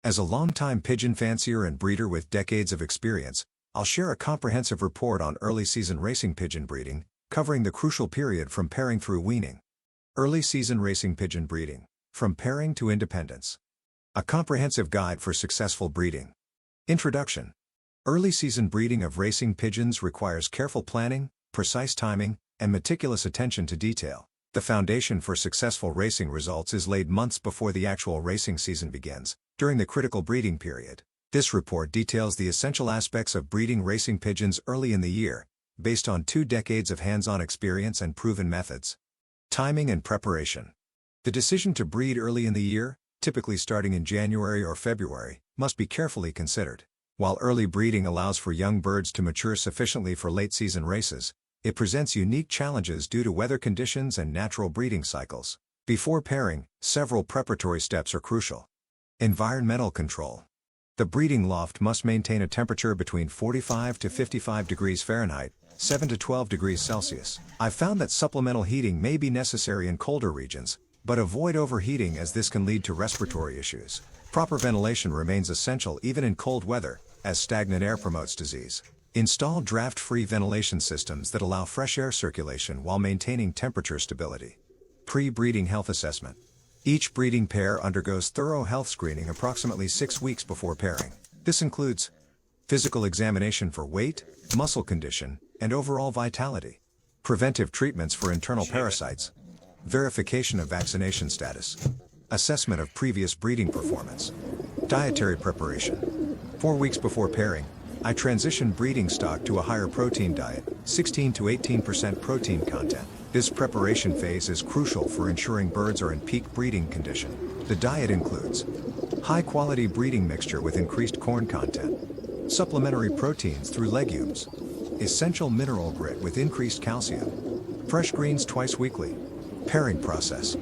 As a longtime pigeon fancier and breeder with decades of experience, I'll share a comprehensive report on early season racing pigeon breeding, covering the crucial period from pairing through weaning. Early season racing pigeon breeding, from pairing to independence. A comprehensive guide for successful breeding. Introduction. Early season breeding of racing pigeons requires careful planning, precise timing, and meticulous attention to detail. The foundation for successful racing results is laid months before the actual racing season begins, during the critical breeding period. This report details the essential aspects of breeding racing pigeons early in the year, based on 2 decades of hands-on experience and proven methods. Timing and preparation. The decision to breed early in the year, typically starting in January or February, must be carefully considered. While early breeding allows for young birds to mature sufficiently for late-season races, it presents unique challenges due to weather conditions and natural breeding cycles. Before pairing, several preparatory steps are crucial. Environmental control. The breeding loft must maintain a temperature between 45 to 55 degrees Fahrenheit, 7 to 12 degrees Celsius. I've found that supplemental heating may be necessary in colder regions, but avoid overheating as this can lead to respiratory issues. Proper ventilation remains essential even in cold weather, as stagnant air promotes disease. Install draft-free ventilation systems that allow fresh air circulation while maintaining temperature stability. Pre-breeding health assessment. Each breeding pair undergoes thorough health screening approximately 6 weeks before pairing. This includes physical examination for weight, muscle condition, and overall vitality. Preventive treatments for internal parasites. Verification of vaccination status. Assessment of previous breeding performance. Dietary preparation. 4 weeks before pairing, I transition breeding stock to a higher protein diet, 16 to 18% protein content. This preparation phase is crucial for ensuring birds are in peak breeding condition. The diet includes high-quality breeding mixture with increased corn content, supplementary proteins through legumes, essential mineral grit with increased calcium, fresh greens twice weekly. Pairing process.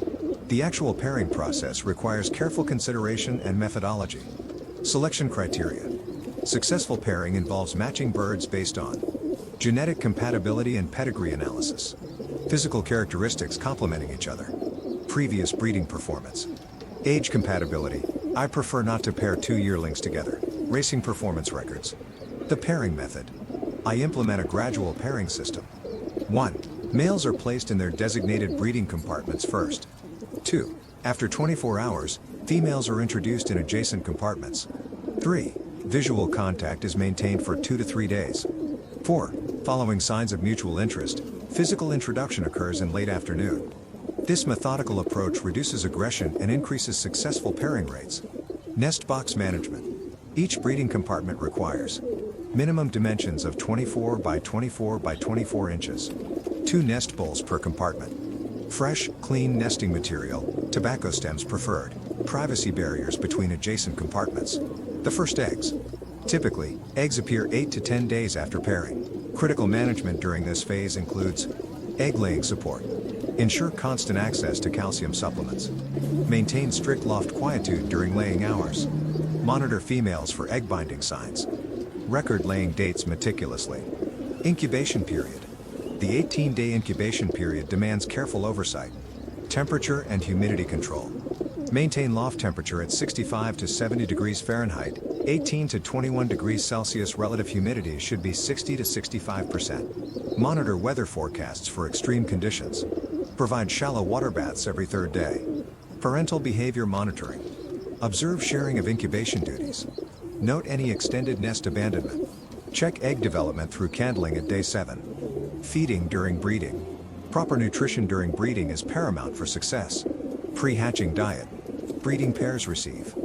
The actual pairing process requires careful consideration and methodology. Selection criteria. Successful pairing involves matching birds based on genetic compatibility and pedigree analysis. Physical characteristics complementing each other. Previous breeding performance. Age compatibility. I prefer not to pair 2 yearlings together. Racing performance records. The pairing method. I implement a gradual pairing system. 1. Males are placed in their designated breeding compartments first. 2. After 24 hours, females are introduced in adjacent compartments. 3. Visual contact is maintained for 2 to 3 days. 4. Following signs of mutual interest, physical introduction occurs in late afternoon. This methodical approach reduces aggression and increases successful pairing rates. Nest box management. Each breeding compartment requires minimum dimensions of 24 by 24 by 24 inches. 2 nest bowls per compartment. Fresh, clean nesting material, tobacco stems preferred. Privacy barriers between adjacent compartments. The first eggs. Typically, eggs appear 8 to 10 days after pairing. Critical management during this phase includes egg-laying support. Ensure constant access to calcium supplements. Maintain strict loft quietude during laying hours. Monitor females for egg binding signs. Record laying dates meticulously. Incubation period. The 18-day incubation period demands careful oversight. Temperature and humidity control. Maintain loft temperature at 65 to 70 degrees Fahrenheit, 18 to 21 degrees Celsius. Relative humidity should be 60 to 65%. Monitor weather forecasts for extreme conditions. Provide shallow water baths every 3rd day. Parental behavior monitoring. Observe sharing of incubation duties. Note any extended nest abandonment. Check egg development through candling at day 7. Feeding during breeding. Proper nutrition during breeding is paramount for success. Pre-hatching diet. Breeding pairs receive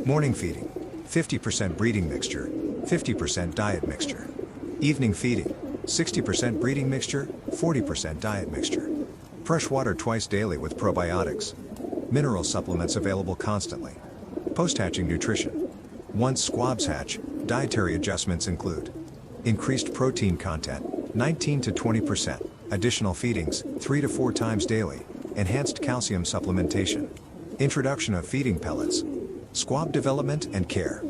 morning feeding, 50% breeding mixture, 50% diet mixture. Evening feeding, 60% breeding mixture, 40% diet mixture. Fresh water twice daily with probiotics. Mineral supplements available constantly. Post-hatching nutrition. Once squabs hatch, dietary adjustments include increased protein content, 19 to 20%, additional feedings, 3 to 4 times daily, enhanced calcium supplementation. Introduction of feeding pellets. Squab development and care.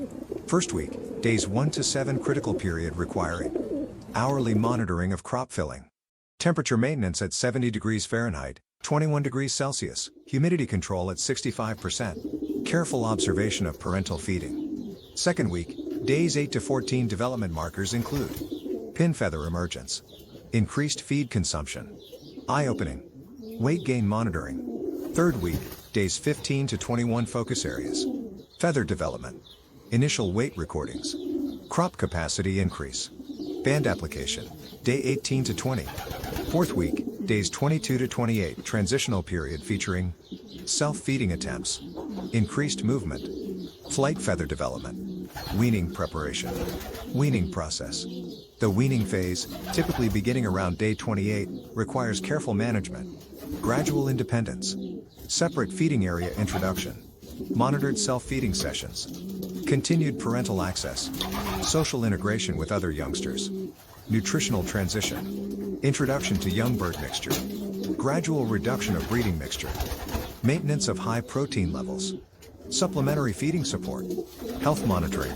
First week, days 1 to 7. Critical period requiring hourly monitoring of crop filling. Temperature maintenance at 70 degrees Fahrenheit, 21 degrees Celsius. Humidity control at 65%. Careful observation of parental feeding. Second week, days 8 to 14 development markers include pin feather emergence, increased feed consumption, eye-opening, weight gain monitoring. Third week, days 15 to 21 focus areas, feather development, initial weight recordings, crop capacity increase, band application, day 18 to 20. Fourth week, days 22 to 28 transitional period featuring self-feeding attempts, increased movement, flight feather development, weaning preparation, weaning process. The weaning phase, typically beginning around day 28, requires careful management, gradual independence, separate feeding area introduction, monitored self-feeding sessions, continued parental access, social integration with other youngsters, nutritional transition, introduction to young bird mixture, gradual reduction of breeding mixture, maintenance of high protein levels, supplementary feeding support, health monitoring.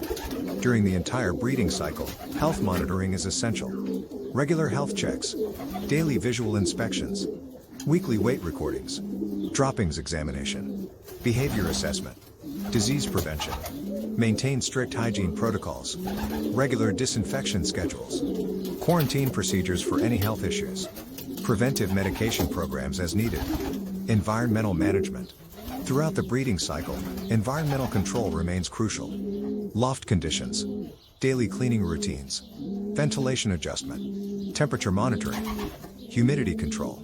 During the entire breeding cycle, health monitoring is essential. Regular health checks, daily visual inspections, weekly weight recordings, droppings examination, behavior assessment, disease prevention, maintain strict hygiene protocols, regular disinfection schedules, quarantine procedures for any health issues, preventive medication programs as needed, environmental management. Throughout the breeding cycle, environmental control remains crucial. Loft conditions, daily cleaning routines, ventilation adjustment, temperature monitoring, humidity control,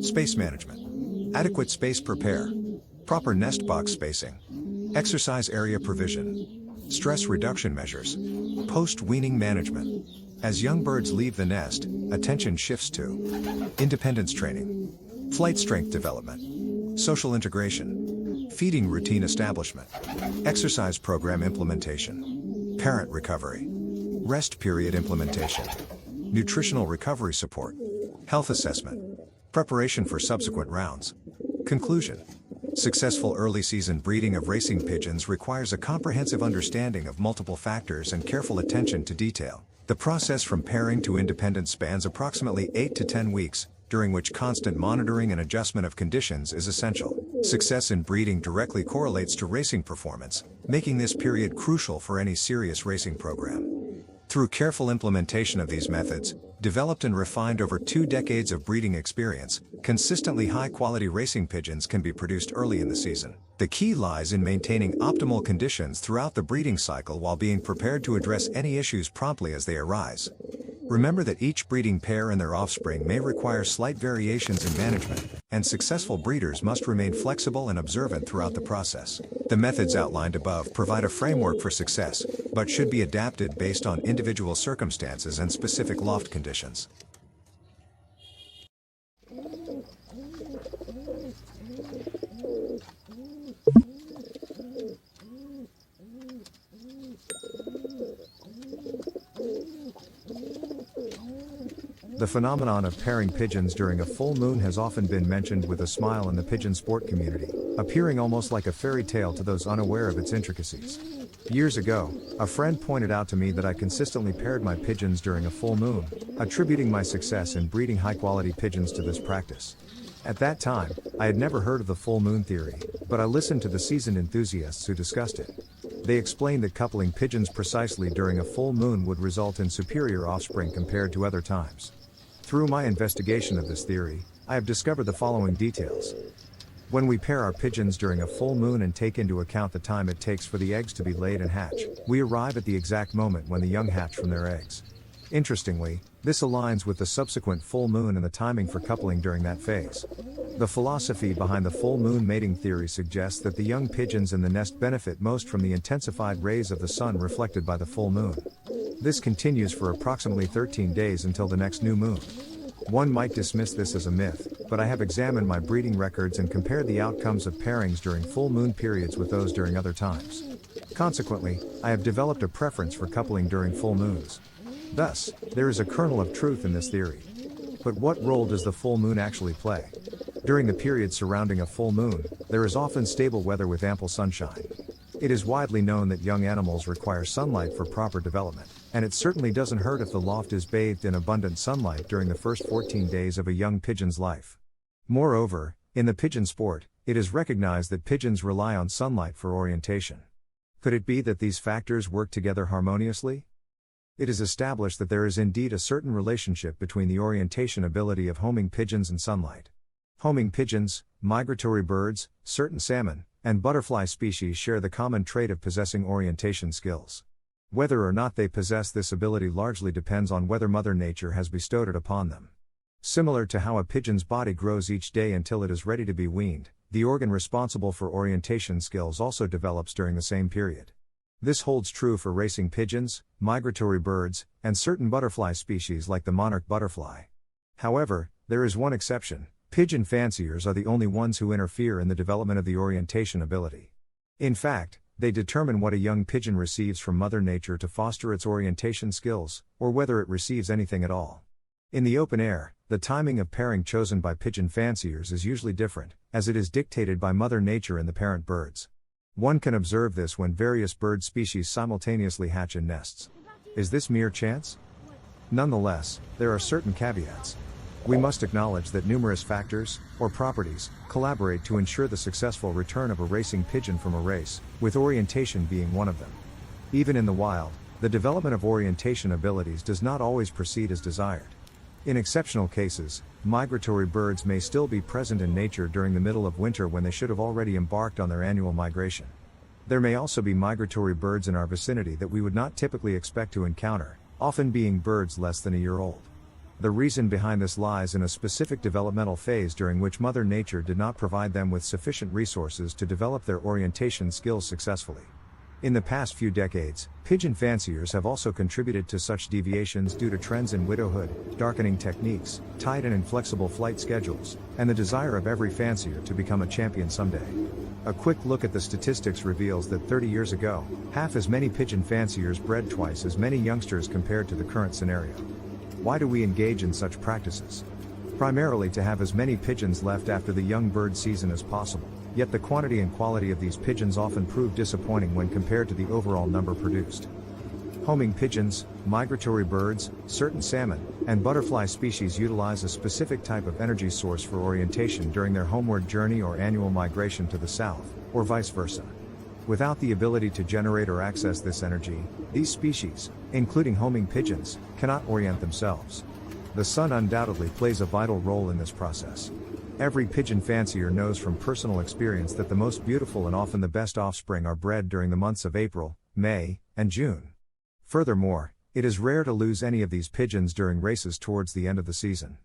space management, adequate space prepare, proper nest box spacing, exercise area provision, stress reduction measures, post-weaning management. As young birds leave the nest, attention shifts to independence training, flight strength development, social integration, feeding routine establishment, exercise program implementation, parent recovery, rest period implementation, nutritional recovery support, health assessment, preparation for subsequent rounds. Conclusion. Successful early season breeding of racing pigeons requires a comprehensive understanding of multiple factors and careful attention to detail. The process from pairing to independence spans approximately 8 to 10 weeks, during which constant monitoring and adjustment of conditions is essential. Success in breeding directly correlates to racing performance, making this period crucial for any serious racing program. Through careful implementation of these methods, developed and refined over 2 decades of breeding experience, consistently high-quality racing pigeons can be produced early in the season. The key lies in maintaining optimal conditions throughout the breeding cycle while being prepared to address any issues promptly as they arise. Remember that each breeding pair and their offspring may require slight variations in management, and successful breeders must remain flexible and observant throughout the process. The methods outlined above provide a framework for success, but should be adapted based on individual circumstances and specific loft conditions. The phenomenon of pairing pigeons during a full moon has often been mentioned with a smile in the pigeon sport community, appearing almost like a fairy tale to those unaware of its intricacies. Years ago, a friend pointed out to me that I consistently paired my pigeons during a full moon, attributing my success in breeding high-quality pigeons to this practice. At that time, I had never heard of the full moon theory, but I listened to the seasoned enthusiasts who discussed it. They explained that coupling pigeons precisely during a full moon would result in superior offspring compared to other times. Through my investigation of this theory, I have discovered the following details. When we pair our pigeons during a full moon and take into account the time it takes for the eggs to be laid and hatch, we arrive at the exact moment when the young hatch from their eggs. Interestingly, this aligns with the subsequent full moon and the timing for coupling during that phase. The philosophy behind the full moon mating theory suggests that the young pigeons in the nest benefit most from the intensified rays of the sun reflected by the full moon. This continues for approximately 13 days until the next new moon. One might dismiss this as a myth, but I have examined my breeding records and compared the outcomes of pairings during full moon periods with those during other times. Consequently, I have developed a preference for coupling during full moons. Thus, there is a kernel of truth in this theory. But what role does the full moon actually play? During the period surrounding a full moon, there is often stable weather with ample sunshine. It is widely known that young animals require sunlight for proper development, and it certainly doesn't hurt if the loft is bathed in abundant sunlight during the first 14 days of a young pigeon's life. Moreover, in the pigeon sport, it is recognized that pigeons rely on sunlight for orientation. Could it be that these factors work together harmoniously? It is established that there is indeed a certain relationship between the orientation ability of homing pigeons and sunlight. Homing pigeons, migratory birds, certain salmon, and butterfly species share the common trait of possessing orientation skills. Whether or not they possess this ability largely depends on whether Mother Nature has bestowed it upon them. Similar to how a pigeon's body grows each day until it is ready to be weaned, the organ responsible for orientation skills also develops during the same period. This holds true for racing pigeons, migratory birds, and certain butterfly species like the monarch butterfly. However, there is one exception: pigeon fanciers are the only ones who interfere in the development of the orientation ability. In fact, they determine what a young pigeon receives from Mother Nature to foster its orientation skills, or whether it receives anything at all. In the open air, the timing of pairing chosen by pigeon fanciers is usually different, as it is dictated by Mother Nature and the parent birds. One can observe this when various bird species simultaneously hatch in nests. Is this mere chance? Nonetheless, there are certain caveats. We must acknowledge that numerous factors, or properties, collaborate to ensure the successful return of a racing pigeon from a race, with orientation being one of them. Even in the wild, the development of orientation abilities does not always proceed as desired. In exceptional cases, migratory birds may still be present in nature during the middle of winter when they should have already embarked on their annual migration. There may also be migratory birds in our vicinity that we would not typically expect to encounter, often being birds less than a year old. The reason behind this lies in a specific developmental phase during which Mother Nature did not provide them with sufficient resources to develop their orientation skills successfully. In the past few decades, pigeon fanciers have also contributed to such deviations due to trends in widowhood, darkening techniques, tight and inflexible flight schedules, and the desire of every fancier to become a champion someday. A quick look at the statistics reveals that 30 years ago, half as many pigeon fanciers bred twice as many youngsters compared to the current scenario. Why do we engage in such practices? Primarily to have as many pigeons left after the young bird season as possible. Yet the quantity and quality of these pigeons often prove disappointing when compared to the overall number produced. Homing pigeons, migratory birds, certain salmon, and butterfly species utilize a specific type of energy source for orientation during their homeward journey or annual migration to the south, or vice versa. Without the ability to generate or access this energy, these species, including homing pigeons, cannot orient themselves. The sun undoubtedly plays a vital role in this process. Every pigeon fancier knows from personal experience that the most beautiful and often the best offspring are bred during the months of April, May, and June. Furthermore, it is rare to lose any of these pigeons during races towards the end of the season.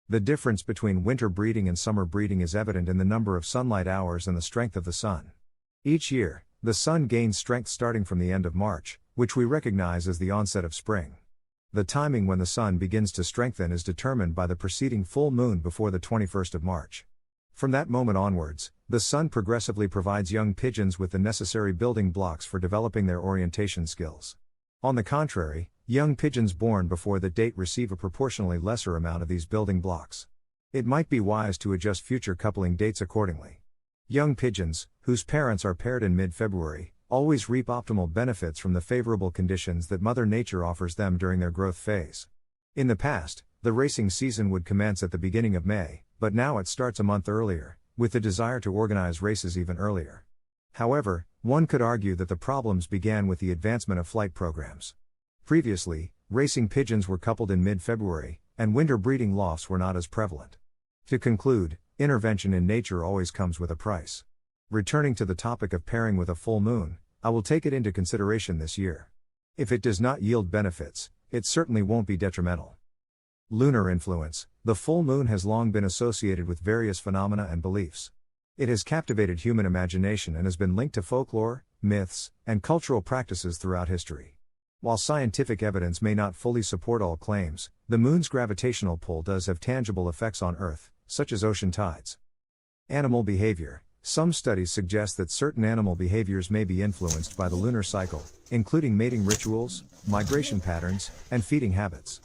The difference between winter breeding and summer breeding is evident in the number of sunlight hours and the strength of the sun. Each year, the sun gains strength starting from the end of March, which we recognize as the onset of spring. The timing when the sun begins to strengthen is determined by the preceding full moon before the 21st of March. From that moment onwards, the sun progressively provides young pigeons with the necessary building blocks for developing their orientation skills. On the contrary, young pigeons born before that date receive a proportionally lesser amount of these building blocks. It might be wise to adjust future coupling dates accordingly. Young pigeons, whose parents are paired in mid-February, always reap optimal benefits from the favorable conditions that Mother Nature offers them during their growth phase. In the past, the racing season would commence at the beginning of May, but now it starts a month earlier, with the desire to organize races even earlier. However, one could argue that the problems began with the advancement of flight programs. Previously, racing pigeons were coupled in mid-February, and winter breeding lofts were not as prevalent. To conclude, intervention in nature always comes with a price. Returning to the topic of pairing with a full moon, I will take it into consideration this year. If it does not yield benefits, it certainly won't be detrimental. Lunar influence. The full moon has long been associated with various phenomena and beliefs. It has captivated human imagination and has been linked to folklore, myths, and cultural practices throughout history. While scientific evidence may not fully support all claims, the moon's gravitational pull does have tangible effects on Earth, such as ocean tides. Animal behavior. Some studies suggest that certain animal behaviors may be influenced by the lunar cycle, including mating rituals, migration patterns, and feeding habits.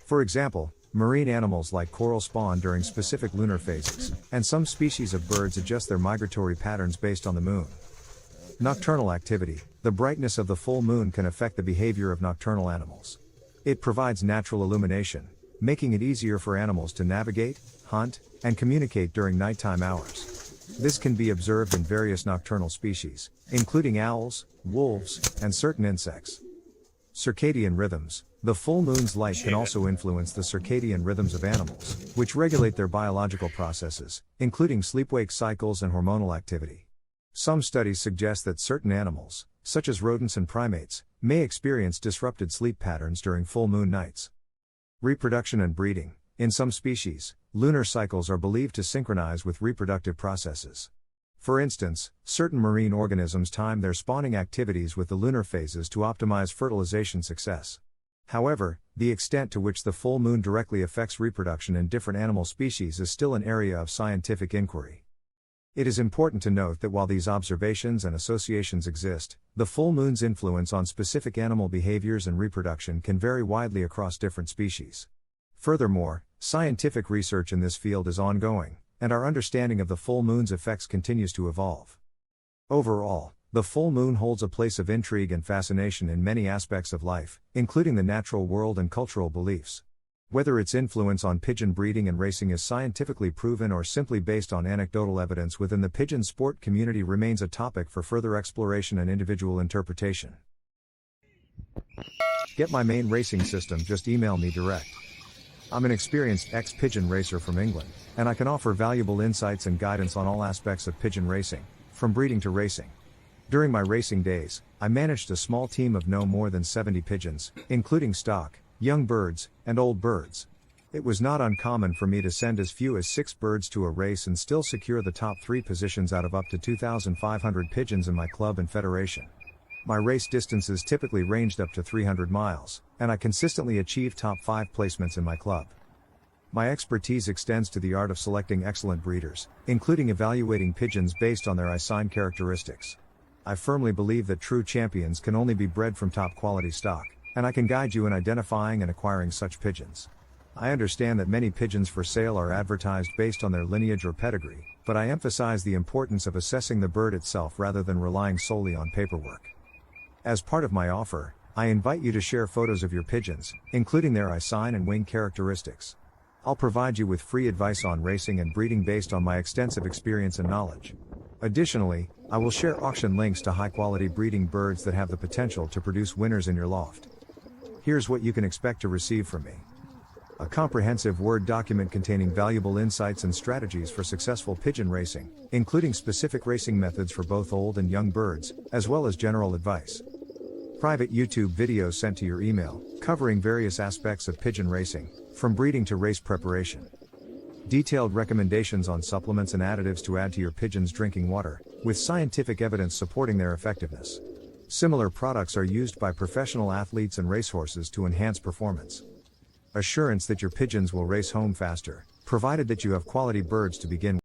For example, marine animals like coral spawn during specific lunar phases, and some species of birds adjust their migratory patterns based on the moon. Nocturnal activity. The brightness of the full moon can affect the behavior of nocturnal animals. It provides natural illumination, making it easier for animals to navigate, hunt, and communicate during nighttime hours. This can be observed in various nocturnal species, including owls, wolves, and certain insects. Circadian rhythms. The full moon's light can also influence the circadian rhythms of animals, which regulate their biological processes, including sleep-wake cycles and hormonal activity. Some studies suggest that certain animals, such as rodents and primates, may experience disrupted sleep patterns during full moon nights. Reproduction and breeding. In some species, lunar cycles are believed to synchronize with reproductive processes. For instance, certain marine organisms time their spawning activities with the lunar phases to optimize fertilization success. However, the extent to which the full moon directly affects reproduction in different animal species is still an area of scientific inquiry. It is important to note that while these observations and associations exist, the full moon's influence on specific animal behaviors and reproduction can vary widely across different species. Furthermore, scientific research in this field is ongoing, and our understanding of the full moon's effects continues to evolve. Overall, the full moon holds a place of intrigue and fascination in many aspects of life, including the natural world and cultural beliefs. Whether its influence on pigeon breeding and racing is scientifically proven or simply based on anecdotal evidence within the pigeon sport community remains a topic for further exploration and individual interpretation. Get my main racing system, just email me direct. I'm an experienced ex-pigeon racer from England, and I can offer valuable insights and guidance on all aspects of pigeon racing, from breeding to racing. During my racing days, I managed a small team of no more than 70 pigeons, including stock, young birds, and old birds. It was not uncommon for me to send as few as 6 birds to a race and still secure the top 3 positions out of up to 2,500 pigeons in my club and federation. My race distances typically ranged up to 300 miles, and I consistently achieved top 5 placements in my club. My expertise extends to the art of selecting excellent breeders, including evaluating pigeons based on their eye-sign characteristics. I firmly believe that true champions can only be bred from top-quality stock, and I can guide you in identifying and acquiring such pigeons. I understand that many pigeons for sale are advertised based on their lineage or pedigree, but I emphasize the importance of assessing the bird itself rather than relying solely on paperwork. As part of my offer, I invite you to share photos of your pigeons, including their eye sign and wing characteristics. I'll provide you with free advice on racing and breeding based on my extensive experience and knowledge. Additionally, I will share auction links to high-quality breeding birds that have the potential to produce winners in your loft. Here's what you can expect to receive from me. A comprehensive Word document containing valuable insights and strategies for successful pigeon racing, including specific racing methods for both old and young birds, as well as general advice. Private YouTube videos sent to your email, covering various aspects of pigeon racing, from breeding to race preparation. Detailed recommendations on supplements and additives to add to your pigeon's drinking water, with scientific evidence supporting their effectiveness. Similar products are used by professional athletes and racehorses to enhance performance. Assurance that your pigeons will race home faster, provided that you have quality birds to begin with.